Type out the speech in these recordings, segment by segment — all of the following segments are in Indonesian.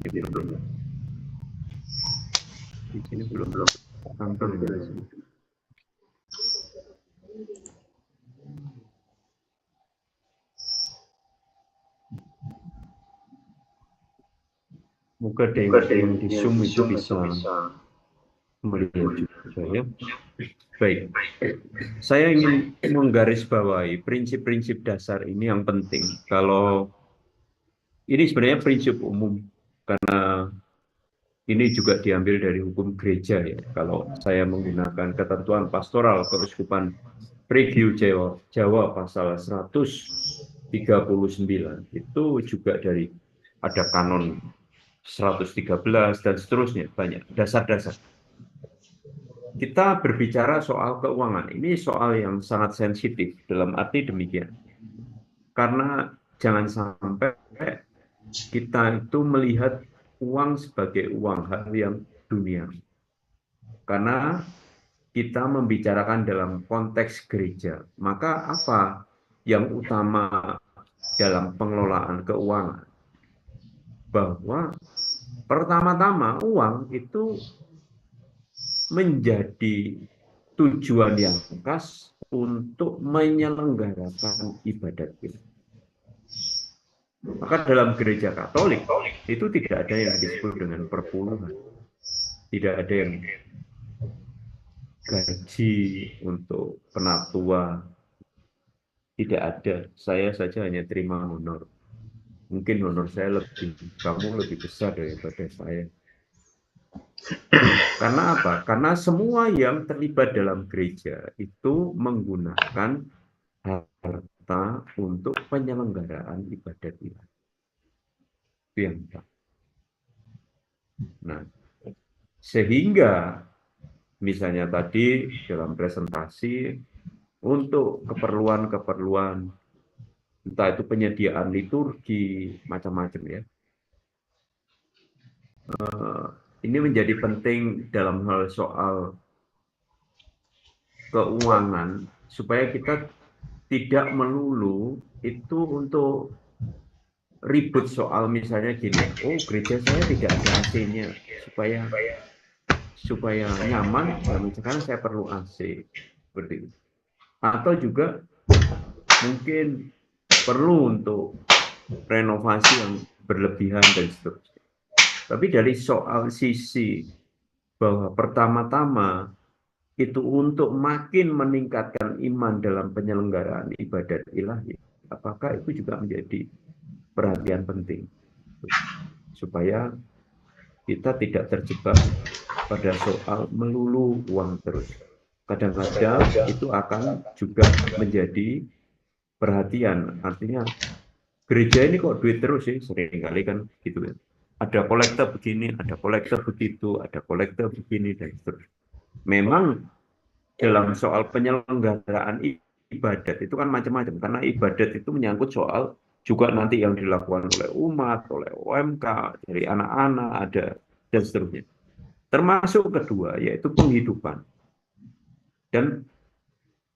Di sini belum tampil ya. Moga yang di Zoom itu bisa melihat juga ya. Baik, saya ingin menggarisbawahi prinsip-prinsip dasar ini yang penting. Kalau ini sebenarnya prinsip umum, karena ini juga diambil dari hukum gereja ya. Kalau saya menggunakan ketentuan pastoral Keuskupan Preview Jawa pasal 139, itu juga dari ada kanon 113 dan seterusnya, banyak dasar-dasar. Kita berbicara soal keuangan, ini soal yang sangat sensitif dalam arti demikian. Karena jangan sampai kita itu melihat uang sebagai uang hal yang dunia. Karena kita membicarakan dalam konteks gereja, maka apa yang utama dalam pengelolaan keuangan? Bahwa pertama-tama uang itu menjadi tujuan yang khas untuk menyelenggarakan ibadat kita. Maka dalam gereja Katolik itu tidak ada yang disebut dengan perpuluhan. Tidak ada yang gaji untuk penatua. Tidak ada. Saya saja hanya terima honor. Mungkin honor saya kamu lebih besar daripada saya. Karena apa? Karena semua yang terlibat dalam gereja itu menggunakan harta untuk penyelenggaraan ibadat ilahi. Itu yang pertama. Nah, sehingga misalnya tadi dalam presentasi untuk keperluan-keperluan entah itu penyediaan liturgi macam-macam ya. Ini menjadi penting dalam hal soal keuangan supaya kita tidak melulu itu untuk ribut soal misalnya gini, oh gereja saya tidak ada AC-nya supaya nyaman, sekarang saya perlu AC seperti itu. Atau juga mungkin perlu untuk renovasi yang berlebihan dan seterusnya. Tapi dari soal sisi bahwa pertama-tama itu untuk makin meningkatkan iman dalam penyelenggaraan ibadat ilahi, apakah itu juga menjadi perhatian penting supaya kita tidak terjebak pada soal melulu uang terus. Kadang-kadang itu akan juga menjadi perhatian, artinya gereja ini kok duit terus sih, seringkali kan gitu ya. Ada kolektor begini, ada kolektor begitu, ada kolektor begini, dan seterusnya. Memang dalam soal penyelenggaraan ibadat itu kan macam-macam, karena ibadat itu menyangkut soal juga nanti yang dilakukan oleh umat, oleh OMK, dari anak-anak, ada, dan seterusnya. Termasuk kedua, yaitu penghidupan dan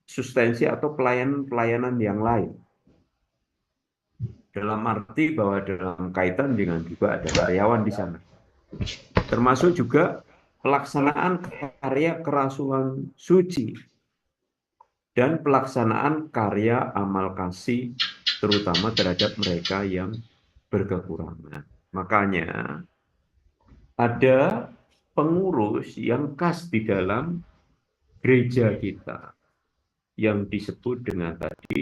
substansi atau pelayanan-pelayanan yang lain. Dalam arti bahwa dalam kaitan dengan juga ada karyawan di sana. Termasuk juga pelaksanaan karya kerasulan suci dan pelaksanaan karya amal kasih terutama terhadap mereka yang berkekurangan. Makanya ada pengurus yang khas di dalam gereja kita yang disebut dengan tadi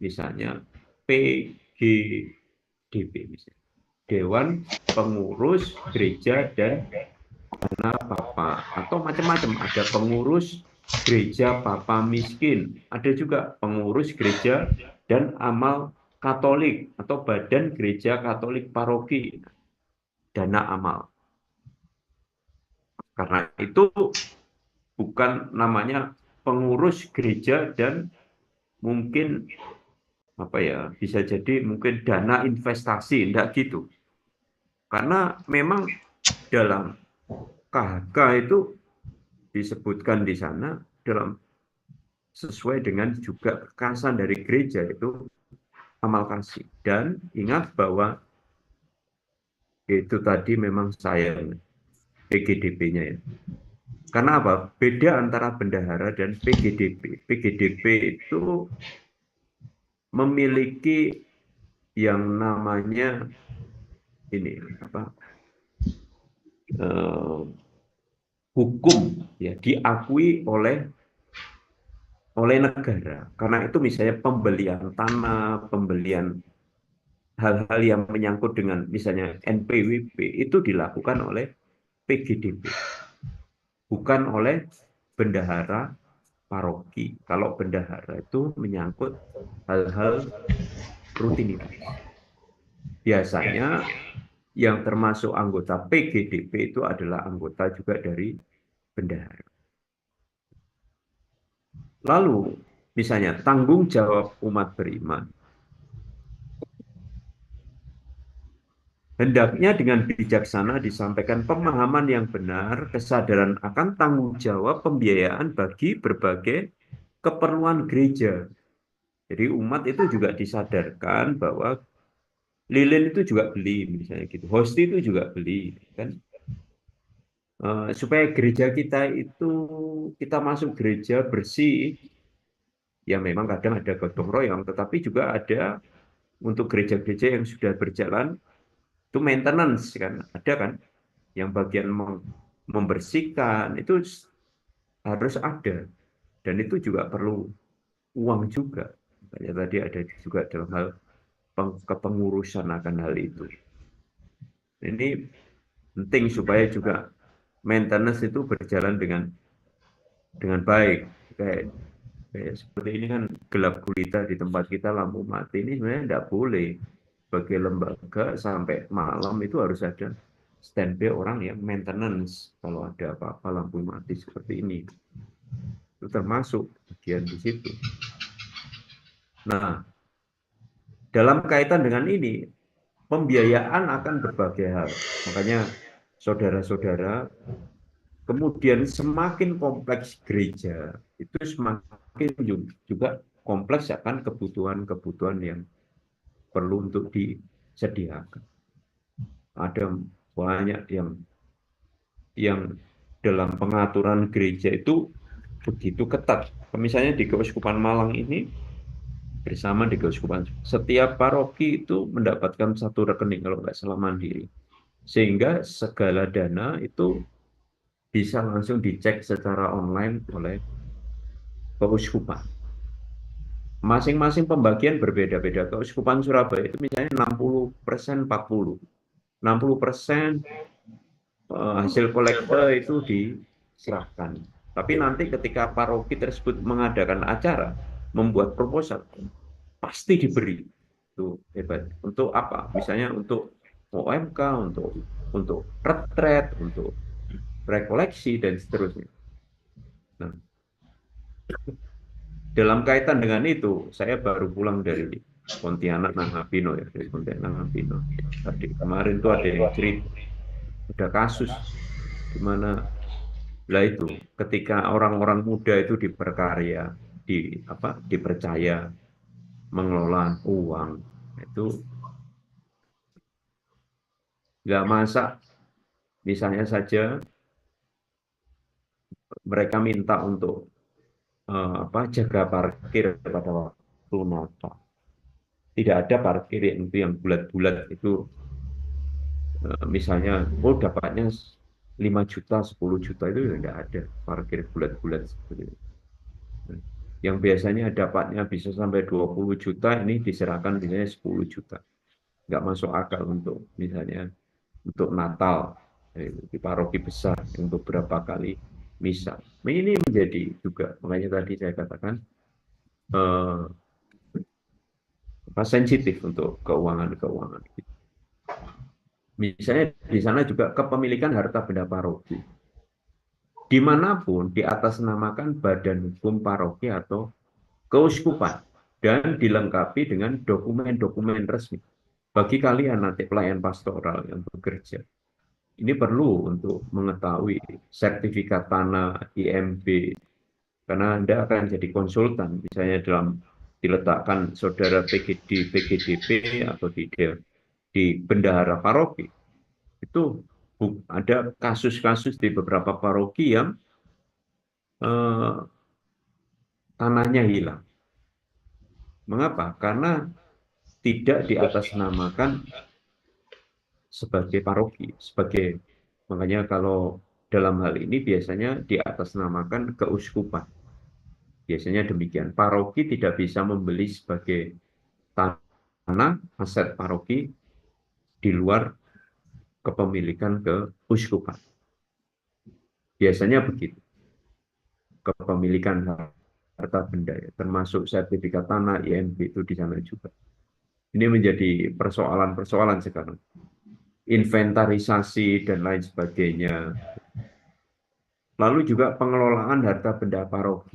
misalnya PGDB misalnya. Dewan Pengurus Gereja dan Dana Bapa atau macam-macam, ada pengurus gereja Bapa miskin, ada juga pengurus gereja dan amal Katolik atau badan gereja Katolik paroki, dana amal. Karena itu bukan namanya pengurus gereja dan mungkin apa ya, bisa jadi mungkin dana investasi, enggak gitu. Karena memang dalam KHK itu disebutkan di sana dalam sesuai dengan juga kekhasan dari gereja itu amal kasih. Dan ingat bahwa itu tadi memang saya PGDP-nya ya. Karena apa? Beda antara bendahara dan PGDP. PGDP itu memiliki yang namanya ini apa eh, hukum ya diakui oleh negara. Karena itu misalnya pembelian tanah, pembelian hal-hal yang menyangkut dengan misalnya NPWP itu dilakukan oleh PGDP, bukan oleh bendahara paroki. Kalau bendahara itu menyangkut hal-hal rutinitas. Biasanya yang termasuk anggota PGDP itu adalah anggota juga dari bendahara. Lalu, misalnya tanggung jawab umat beriman. Hendaknya dengan bijaksana disampaikan pemahaman yang benar, kesadaran akan tanggung jawab pembiayaan bagi berbagai keperluan gereja. Jadi umat itu juga disadarkan bahwa lilin itu juga beli, misalnya gitu. Hosti itu juga beli, kan? Supaya gereja kita itu kita masuk gereja bersih, ya memang kadang ada gotong royong, tetapi juga ada untuk gereja-gereja yang sudah berjalan itu maintenance kan, ada kan yang bagian membersihkan itu harus ada dan itu juga perlu uang juga. Makanya tadi ada juga dalam hal kepengurusan akan hal itu. Ini penting supaya juga maintenance itu berjalan dengan baik. Kayak seperti ini kan gelap gulita di tempat kita lampu mati ini sebenarnya tidak boleh. Sebagai lembaga sampai malam itu harus ada standby orang yang maintenance kalau ada apa-apa lampu mati seperti ini. Itu termasuk bagian di situ. Nah, dalam kaitan dengan ini, pembiayaan akan berbagai hal. Makanya saudara-saudara, kemudian semakin kompleks gereja, itu semakin juga kompleks akan kebutuhan-kebutuhan yang perlu untuk disediakan. Ada banyak yang dalam pengaturan gereja itu begitu ketat. Misalnya di Keuskupan Malang ini bersama di Keuskupan, setiap paroki itu mendapatkan satu rekening kalau nggak salah mandiri, sehingga segala dana itu bisa langsung dicek secara online oleh Keuskupan. Masing-masing pembagian berbeda-beda. Keuskupan Surabaya itu misalnya 60%, 40. 60% hasil kolekte itu diserahkan. Tapi nanti ketika paroki tersebut mengadakan acara, membuat proposal, pasti diberi. Itu hebat. Untuk apa? Misalnya untuk OMK, untuk retret, untuk rekoleksi dan seterusnya. Nah, dalam kaitan dengan itu, saya baru pulang dari Pontianak Nangapino ya, dari Pontianak Nangapino. Tadi kemarin tuh ada yang cerita, ada kasus di mana lah itu ketika orang-orang muda itu diperkarya, dipercaya mengelola uang itu nggak masak, misalnya saja mereka minta untuk jaga parkir pada waktu Natal. Tidak ada parkir yang bulat-bulat itu misalnya dapatnya 5 juta, 10 juta itu tidak ada parkir bulat-bulat seperti itu. Yang biasanya dapatnya bisa sampai 20 juta ini diserahkan misalnya 10 juta. Nggak masuk akal untuk misalnya untuk Natal di paroki besar untuk berapa kali misa. Ini menjadi juga makanya tadi saya katakan eh, sensitif untuk keuangan-keuangan. Misalnya di sana juga kepemilikan harta benda paroki. Dimanapun diatasnamakan badan hukum paroki atau keuskupan dan dilengkapi dengan dokumen-dokumen resmi. Bagi kalian nanti pelayan pastoral yang bekerja, ini perlu untuk mengetahui sertifikat tanah, IMB, karena Anda akan jadi konsultan, misalnya diletakkan saudara PGD, PGDP atau di bendahara paroki. Itu ada kasus-kasus di beberapa paroki yang eh, tanahnya hilang. Mengapa? Karena tidak diatasnamakan sebagai paroki, sebagai makanya kalau dalam hal ini biasanya diatasnamakan keuskupan. Biasanya demikian. Paroki tidak bisa membeli sebagai tanah aset paroki di luar kepemilikan keuskupan. Biasanya begitu. Kepemilikan harta benda ya, termasuk sertifikat tanah INB itu di sana juga. Ini menjadi persoalan-persoalan sekarang. Inventarisasi dan lain sebagainya. Lalu juga pengelolaan harta benda paroki.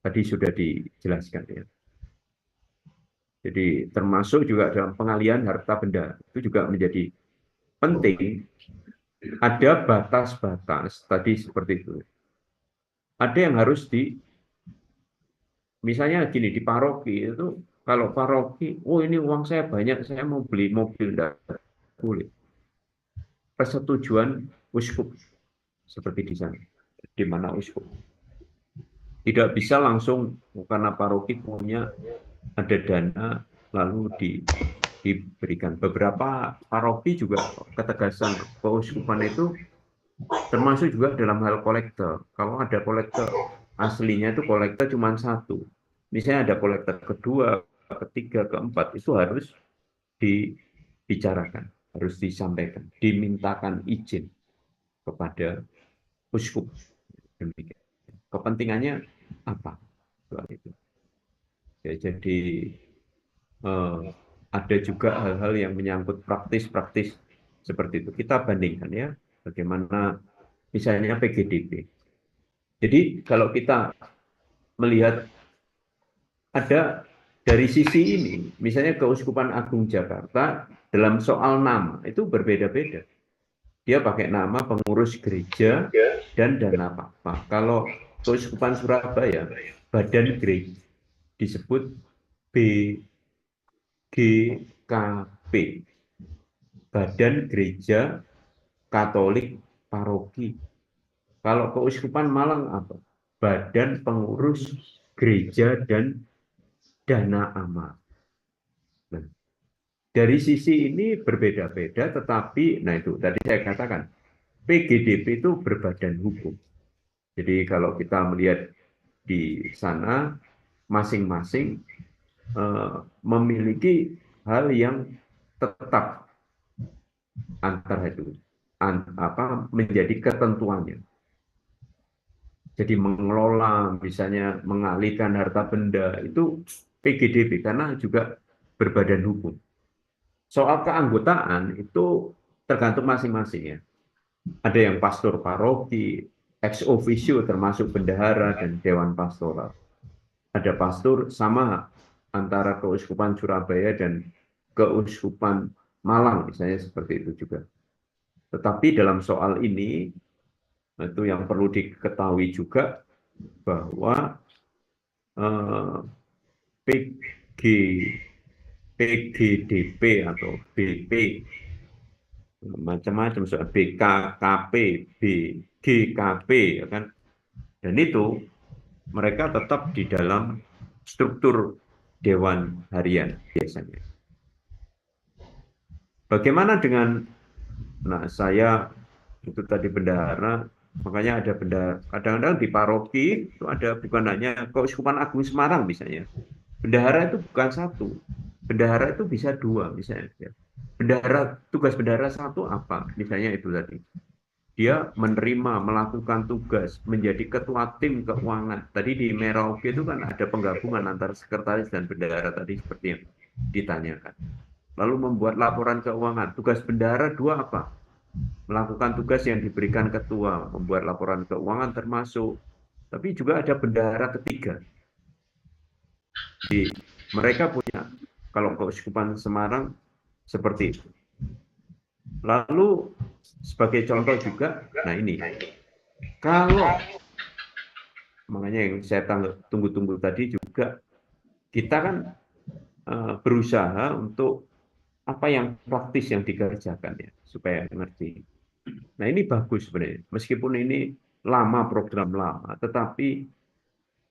Tadi sudah dijelaskan ya. Jadi termasuk juga dalam pengalihan harta benda itu juga menjadi penting. Ada batas-batas tadi seperti itu. Ada yang harus misalnya gini di paroki itu kalau paroki, oh ini uang saya banyak, saya mau beli mobil, enggak boleh. Persetujuan uskup seperti di sana, di mana uskup tidak bisa langsung karena paroki punya ada dana lalu diberikan. Beberapa paroki juga ketegasan keuskupan itu termasuk juga dalam hal kolektor. Kalau ada kolektor aslinya itu kolektor cuma satu, misalnya ada kolektor kedua, ketiga, keempat, itu harus dibicarakan, harus disampaikan, dimintakan izin kepada uskup. Demikian. Kepentingannya apa? Soal itu. Ya, jadi eh, ada juga hal-hal yang menyangkut praktis-praktis seperti itu. Kita bandingkan ya, bagaimana misalnya PGDB. Jadi kalau kita melihat ada dari sisi ini, misalnya Keuskupan Agung Jakarta dalam soal nama itu berbeda-beda. Dia pakai nama pengurus gereja dan dana papa. Kalau Keuskupan Surabaya, badan gereja disebut BGKP, Badan Gereja Katolik Paroki. Kalau Keuskupan Malang apa? Badan Pengurus Gereja dan Dana Amal. Nah, dari sisi ini berbeda-beda, tetapi, nah itu tadi saya katakan, PGDP itu berbadan hukum. Jadi kalau kita melihat di sana, masing-masing memiliki hal yang tetap antara itu, menjadi ketentuannya. Jadi mengelola, misalnya mengalihkan harta benda, itu PGDP, karena juga berbadan hukum. Soal keanggotaan itu tergantung masing-masing ya. Ada yang pastor paroki, ex officio termasuk bendahara dan dewan pastoral. Ada pastor sama antara Keuskupan Surabaya dan Keuskupan Malang misalnya seperti itu juga. Tetapi dalam soal ini itu yang perlu diketahui juga bahwa PG, PGDP atau BP macam-macam soal BKKP, BGKP ya kan. Dan itu mereka tetap di dalam struktur dewan harian biasanya. Bagaimana dengan saya itu tadi bendahara, makanya ada bendahara. Kadang-kadang di paroki itu ada bukan hanya Keuskupan Agung Semarang misalnya. Bendahara itu bukan satu. Bendahara itu bisa dua misalnya. Bendahara, tugas bendahara satu apa? Misalnya itu tadi. Dia menerima, melakukan tugas, menjadi ketua tim keuangan. Tadi di Merauke itu kan ada penggabungan antara sekretaris dan bendahara tadi seperti yang ditanyakan. Lalu membuat laporan keuangan. Tugas bendahara dua apa? Melakukan tugas yang diberikan ketua, membuat laporan keuangan termasuk. Tapi juga ada bendahara ketiga. Jadi mereka punya, kalau Keuskupan Semarang seperti itu. Lalu sebagai contoh juga, nah ini, kalau makanya yang saya tunggu-tunggu tadi juga, kita kan berusaha untuk apa yang praktis yang dikerjakan ya, supaya ngerti. Nah ini bagus sebenarnya, meskipun ini lama, program lama, tetapi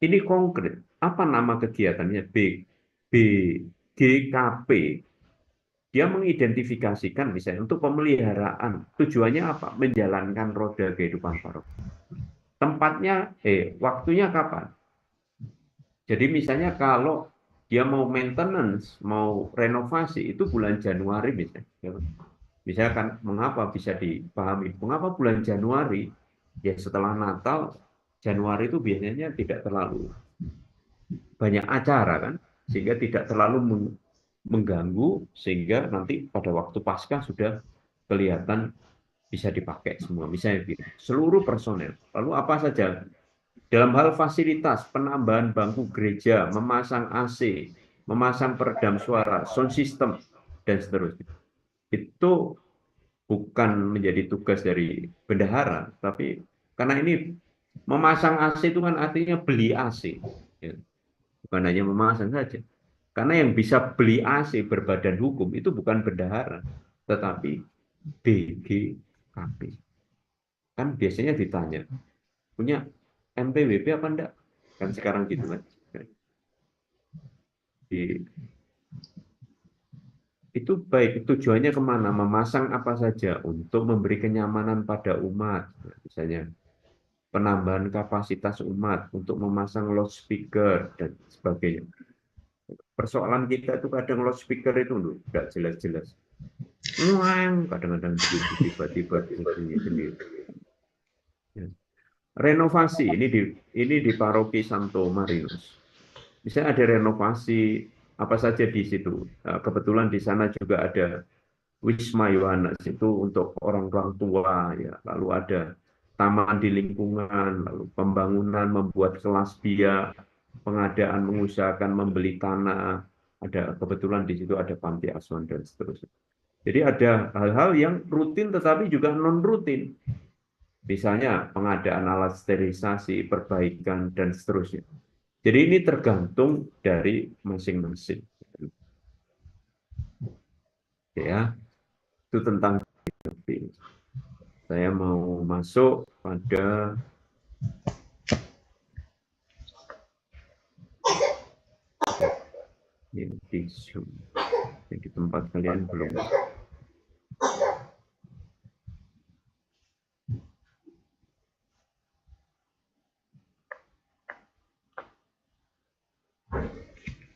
ini konkret. Apa nama kegiatannya? BGKP. Dia mengidentifikasikan misalnya untuk pemeliharaan. Tujuannya apa? Menjalankan roda kehidupan paroki. Tempatnya, waktunya kapan? Jadi misalnya kalau dia mau maintenance, mau renovasi, itu bulan Januari misalnya. Misalkan mengapa bisa dipahami? Mengapa bulan Januari? Ya setelah Natal, Januari itu biasanya tidak terlalu banyak acara kan, sehingga tidak terlalu mengganggu, sehingga nanti pada waktu Paskah sudah kelihatan bisa dipakai semua. Misalnya gitu. Seluruh personel. Lalu apa saja? Dalam hal fasilitas, penambahan bangku gereja, memasang AC, memasang peredam suara, sound system, dan seterusnya. Itu bukan menjadi tugas dari bendahara, tapi karena ini memasang AC itu kan artinya beli AC. Ya. Bukan hanya memasang saja. Karena yang bisa beli AC berbadan hukum itu bukan bendahara, tetapi BGKP. Kan biasanya ditanya, punya MPWP apa enggak? Kan sekarang gitu kan. Itu baik, tujuannya kemana? Memasang apa saja untuk memberi kenyamanan pada umat. Misalnya penambahan kapasitas umat untuk memasang loudspeaker dan sebagainya. Persoalan kita itu kadang loudspeaker itu loh, nggak jelas-jelas. Kadang-kadang begitu tiba-tiba bunyi sendiri. Ya. Renovasi ini di Paroki Santo Marinus. Misalnya ada renovasi apa saja di situ. Kebetulan di sana juga ada Wisma Yohanes itu untuk orang-orang tua ya. Lalu ada taman di lingkungan, lalu pembangunan membuat kelas dia, pengadaan mengusahakan membeli tanah, ada kebetulan di situ ada panti asuhan dan seterusnya. Jadi ada hal-hal yang rutin tetapi juga non rutin. Misalnya pengadaan alat sterilisasi, perbaikan dan seterusnya. Jadi ini tergantung dari masing-masing. Ya, itu tentang saya mau masuk pada yang di Zoom. Di tempat kalian belum.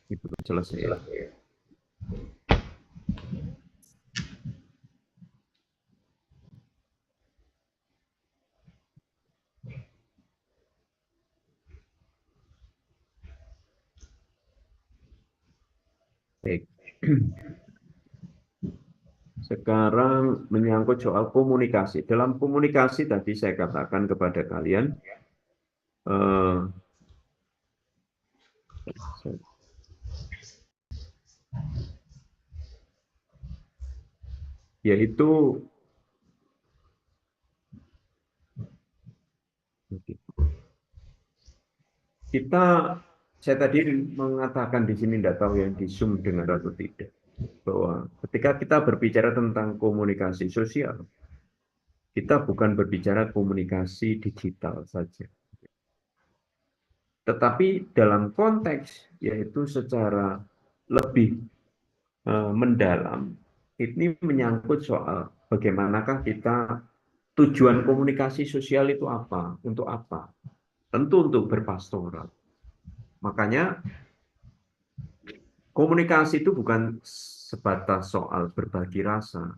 Itu selesai. Baik. Sekarang menyangkut soal komunikasi. Dalam komunikasi tadi saya katakan kepada kalian, yaitu kita, saya tadi mengatakan di sini, tidak tahu yang di Zoom dengar atau tidak, bahwa ketika kita berbicara tentang komunikasi sosial, kita bukan berbicara komunikasi digital saja. Tetapi dalam konteks, yaitu secara lebih mendalam, ini menyangkut soal bagaimanakah kita, tujuan komunikasi sosial itu apa, untuk apa? Tentu untuk berpastoral. Makanya komunikasi itu bukan sebatas soal berbagi rasa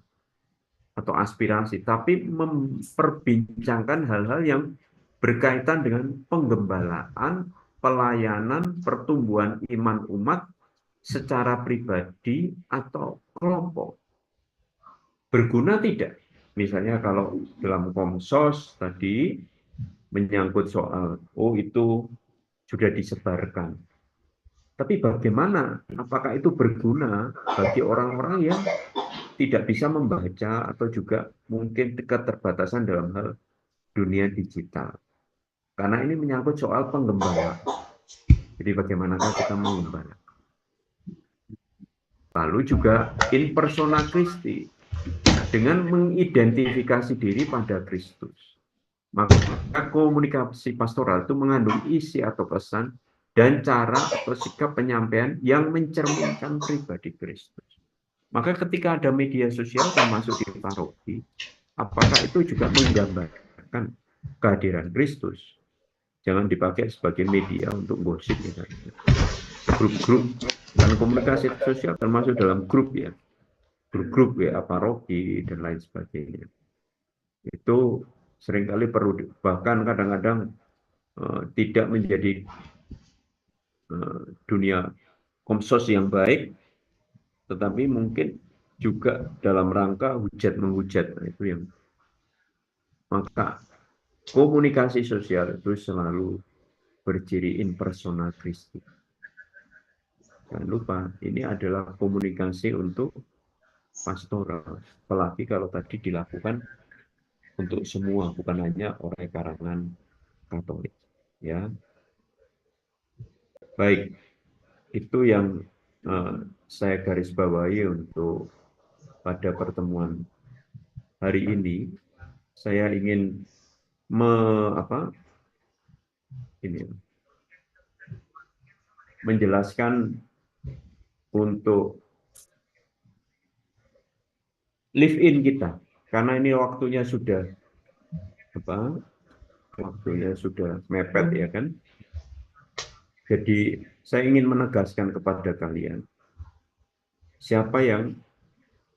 atau aspirasi, tapi memperbincangkan hal-hal yang berkaitan dengan penggembalaan, pelayanan, pertumbuhan iman umat secara pribadi atau kelompok. Berguna tidak? Misalnya kalau dalam Komsos tadi menyangkut soal, itu sudah disebarkan. Tapi bagaimana? Apakah itu berguna bagi orang-orang yang tidak bisa membaca atau juga mungkin keterbatasan dalam hal dunia digital? Karena ini menyangkut soal pengembangan. Jadi bagaimanakah kita mengembangkan? Lalu juga in persona Christi, dengan mengidentifikasi diri pada Kristus. Maka komunikasi pastoral itu mengandung isi atau pesan dan cara atau sikap penyampaian yang mencerminkan pribadi Kristus. Maka ketika ada media sosial termasuk di paroki, apakah itu juga menggambarkan kehadiran Kristus? Jangan dipakai sebagai media untuk gosip misalnya. Grup-grup dan komunikasi sosial termasuk dalam grup ya. Grup-grup ya, paroki dan lain sebagainya. Itu seringkali perlu, bahkan kadang-kadang tidak menjadi dunia komsos yang baik, tetapi mungkin juga dalam rangka hujat menghujat. Nah, itu yang maka komunikasi sosial itu selalu berciri in persona Christi. Jangan lupa, ini adalah komunikasi untuk pastoral, apalagi kalau tadi dilakukan untuk semua, bukan hanya oleh kalangan Katolik. Ya, baik, itu yang saya garis bawahi untuk pada pertemuan hari ini. Saya ingin menjelaskan untuk live in kita, karena ini waktunya sudah mepet ya kan. Jadi saya ingin menegaskan kepada kalian siapa yang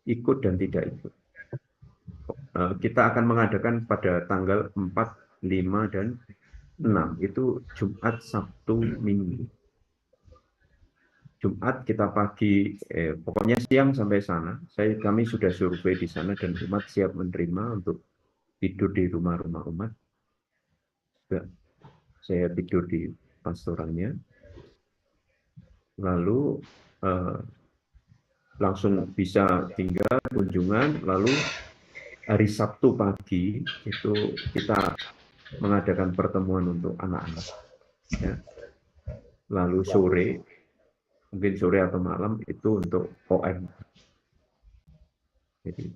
ikut dan tidak ikut. Kita akan mengadakan pada tanggal 4, 5, dan 6. Itu Jumat, Sabtu, Minggu. Jumat kita pagi, pokoknya siang sampai sana. Kami sudah survei di sana dan umat siap menerima untuk tidur di rumah-rumah umat. Saya tidur di pastoralnya. Lalu langsung bisa tinggal kunjungan. Lalu hari Sabtu pagi itu kita mengadakan pertemuan untuk anak-anak. Ya. Lalu sore, mungkin sore atau malam itu untuk OM. Jadi,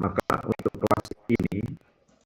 maka untuk kelas ini